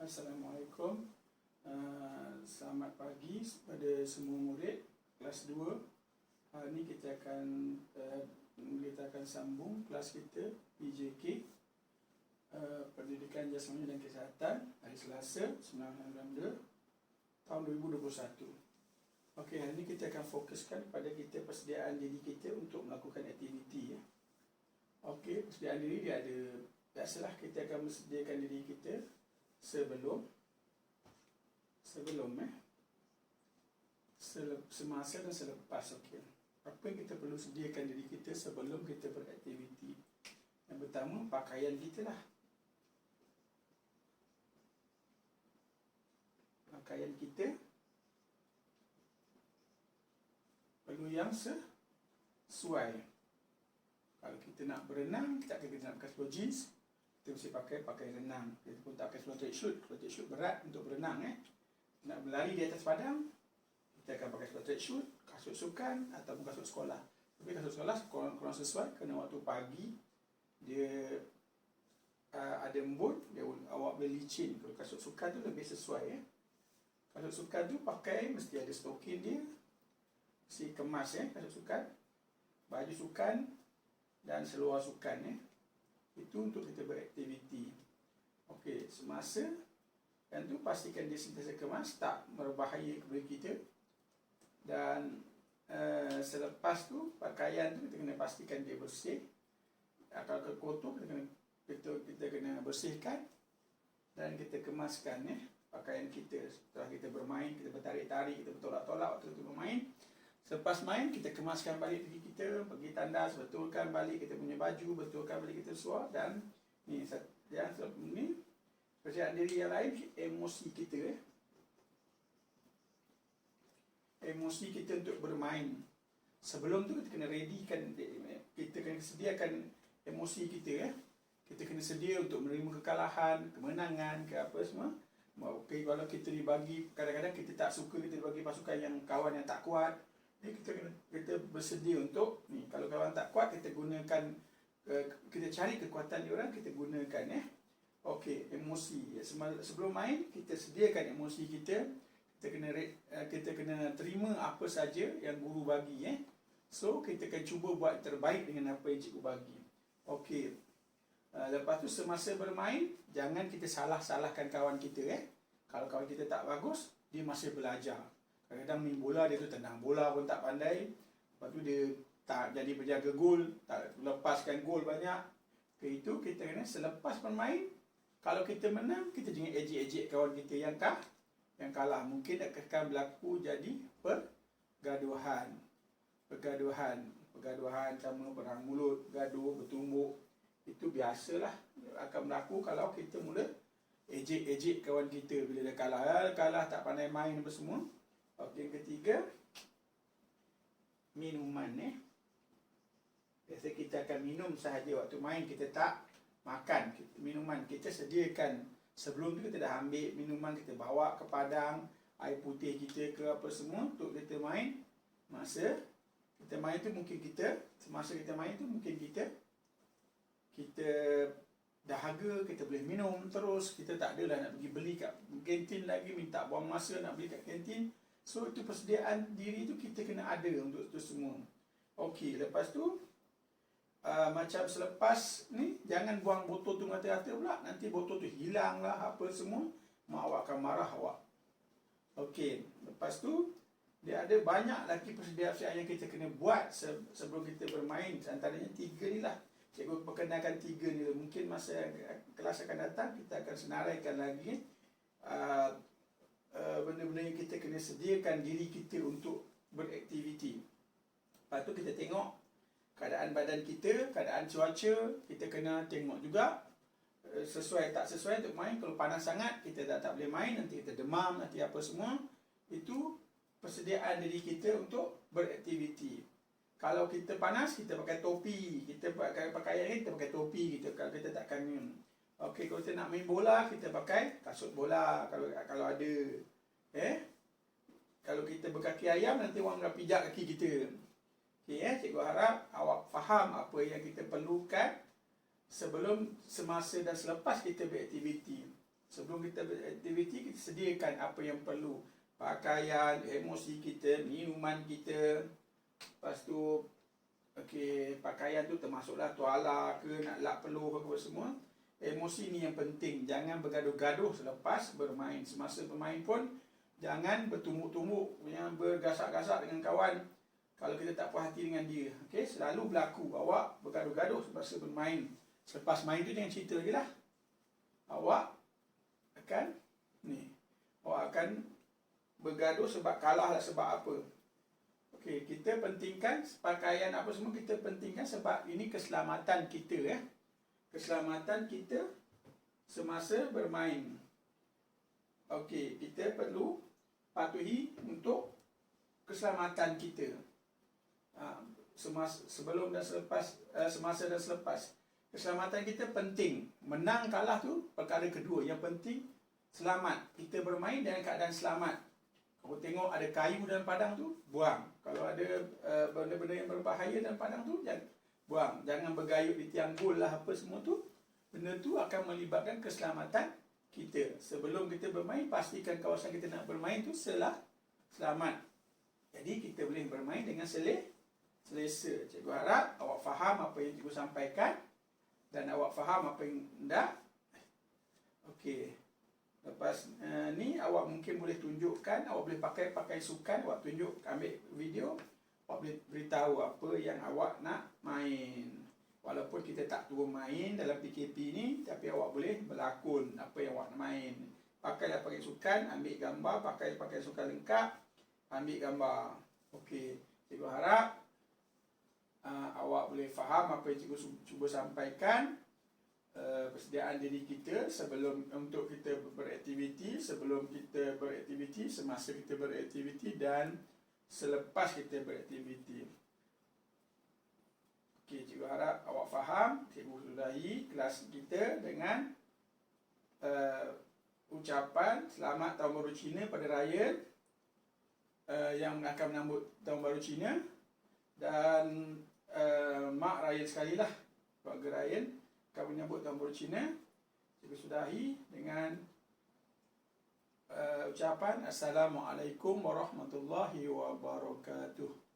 Assalamualaikum. Selamat pagi kepada semua murid kelas 2. Hari ini kita akan sambung kelas kita PJK, Pendidikan Jasmani dan Kesihatan, hari Selasa 9 November tahun 2021. Okey, hari ini kita akan fokuskan pada kita persediaan diri kita untuk melakukan aktiviti. Okey, persediaan diri dia ada, biasalah kita akan menyediakan diri kita sebelum semasa dan selepas. Okey, apa yang kita perlu sediakan diri kita sebelum kita beraktiviti? Yang pertama, pakaian kita lah. Pakaian kita perlu yang sesuai. Kalau kita nak berenang, kita nak pakai seluar jeans, kita mesti pakai renang. Kita pun tak pakai seluar tracksuit. Seluar tracksuit berat untuk berenang. Nak berlari di atas padang, kita akan pakai seluar tracksuit, kasut sukan ataupun kasut sekolah. Tapi kasut sekolah kurang sesuai kerana waktu pagi dia ada embun, awak boleh licin. Kalau kasut sukan tu lebih sesuai. Kasut sukan tu pakai mesti ada stokin dia, mesti kemas kasut sukan, baju sukan dan seluar sukan. Itu untuk kita beraktiviti. Okey, semasa yang tu pastikan dia sentiasa kemas, tak berbahaya kepada kita. Dan selepas tu pakaian tu kita kena pastikan dia bersih. Kalau kotor kita kena bersihkan dan kita kemaskan pakaian kita. Setelah kita bermain, kita bertarik-tarik, kita bertolak-tolak waktu kita bermain. Selepas main, kita kemaskan balik diri kita, pergi tandas, betulkan balik kita punya baju, betulkan balik kita seluar. Dan ni persediaan diri yang lain, emosi kita. Emosi kita untuk bermain. Sebelum tu kita kena readykan, kita kena sediakan emosi kita. Kita kena sedia untuk menerima kekalahan, kemenangan ke apa semua. Okay, kalau kita dibagi, kadang-kadang kita tak suka kita dibagi pasukan yang kawan yang tak kuat. Jadi kita bersedia untuk ni, kalau kawan tak kuat, kita gunakan, kita cari kekuatan diorang, kita gunakan. Okey, emosi. Sebelum main, kita sediakan emosi kita. Kita kena terima apa saja yang guru bagi. So, kita akan cuba buat terbaik dengan apa yang cikgu bagi. Okey. Lepas tu, semasa bermain, jangan kita salah-salahkan kawan kita. Kalau kawan kita tak bagus, dia masih belajar. Kadang-kadang main bola, dia tu tendang bola pun tak pandai. Lepas tu dia tak jadi penjaga gol, tak lepaskan gol banyak. Itu kita kena selepas bermain, kalau kita menang, kita jangan ejek-ejek kawan kita yang kalah. Mungkin akan berlaku jadi pergaduhan. Pergaduhan sama perang mulut, gaduh, bertumbuk. Itu biasalah akan berlaku kalau kita mula ejek-ejek kawan kita bila dia kalah tak pandai main apa semua. Okey, yang ketiga, minuman. Biasa kita akan minum sahaja waktu main, kita tak makan. Minuman kita sediakan. Sebelum tu kita dah ambil minuman, kita bawa ke padang, air putih kita ke apa semua untuk kita main. Semasa kita main tu mungkin kita dahaga, kita boleh minum terus. Kita tak adalah nak pergi beli kat kantin lagi, minta buang masa nak beli kat kantin. So, itu persediaan diri tu kita kena ada untuk itu semua. Okey, lepas tu macam selepas ni, jangan buang botol tu rata-rata pula. Nanti botol tu hilang lah apa semua. Mak awak akan marah awak. Okey, lepas tu dia ada banyak lagi persediaan yang kita kena buat sebelum kita bermain. Antaranya 3 ni lah. Cikgu perkenalkan 3 ni lah. Mungkin masa kelas akan datang kita akan senaraikan lagi benda-benda yang kita kena sediakan diri kita untuk beraktiviti. Lepas tu kita tengok keadaan badan kita, keadaan cuaca, kita kena tengok juga sesuai tak sesuai untuk main. Kalau panas sangat, kita tak boleh main, nanti kita demam, nanti apa semua. Itu persediaan diri kita untuk beraktiviti. Kalau kita panas, kita pakai topi, kita pakai pakaian ni, kita pakai topi kita. Kalau kita takkan okey, kalau kita nak main bola, kita pakai kasut bola kalau ada. Kalau kita berkaki ayam, nanti orang akan pijak kaki kita. Okey, cikgu harap awak faham apa yang kita perlukan sebelum, semasa dan selepas kita beraktiviti. Sebelum kita beraktiviti, kita sediakan apa yang perlu. Pakaian, emosi kita, minuman kita. Lepas tu, pakaian tu termasuklah tuala ke, nak lap peluh ke semua. Emosi ni yang penting. Jangan bergaduh-gaduh selepas bermain. Semasa bermain pun, jangan bertumbuk-tumbuk, bergasak-gasak dengan kawan. Kalau kita tak puas hati dengan dia. Selalu berlaku. Awak bergaduh-gaduh semasa bermain. Selepas main tu jangan cerita lagi lah. Awak akan bergaduh sebab kalah lah, sebab apa. Kita pentingkan pakaian apa semua, kita pentingkan sebab ini keselamatan kita. Keselamatan kita semasa bermain. Kita perlu patuhi untuk keselamatan kita. Sebelum dan selepas, semasa dan selepas. Keselamatan kita penting. Menang kalah tu perkara kedua. Yang penting selamat. Kita bermain dalam keadaan selamat. Kalau tengok ada kayu dalam padang tu, buang. Kalau ada benda-benda yang berbahaya dalam padang tu, jangan buang. Jangan bergayut di tiang gol lah, apa semua tu. Benda tu akan melibatkan keselamatan kita. Sebelum kita bermain, pastikan kawasan kita nak bermain tu selamat. Jadi kita boleh bermain dengan selesa. Cikgu harap awak faham apa yang cikgu sampaikan dan awak faham apa yang hendak. Lepas ni awak mungkin boleh tunjukkan, awak boleh pakai sukan, awak tunjuk, ambil video, awak boleh beritahu apa yang awak nak main. Walaupun kita tak turun main dalam PKP ni, tapi awak boleh berlakon apa yang awak nak main. Pakailah pakai sukan, ambil gambar, pakai sukan lengkap, ambil gambar. Cikgu harap awak boleh faham apa yang cikgu cuba sampaikan. Persediaan diri kita sebelum untuk kita beraktiviti, sebelum kita beraktiviti, semasa kita beraktiviti dan selepas kita beraktiviti. Cikgu harap awak faham. Cikgu sudahi kelas kita dengan ucapan selamat Tahun Baru Cina pada raya yang akan menyambut Tahun Baru Cina, dan Mak Ryan sekali lah, keluarga Ryan akan menyambut Tahun Baru Cina. Cikgu sudahi dengan ucapan Assalamualaikum warahmatullahi wabarakatuh.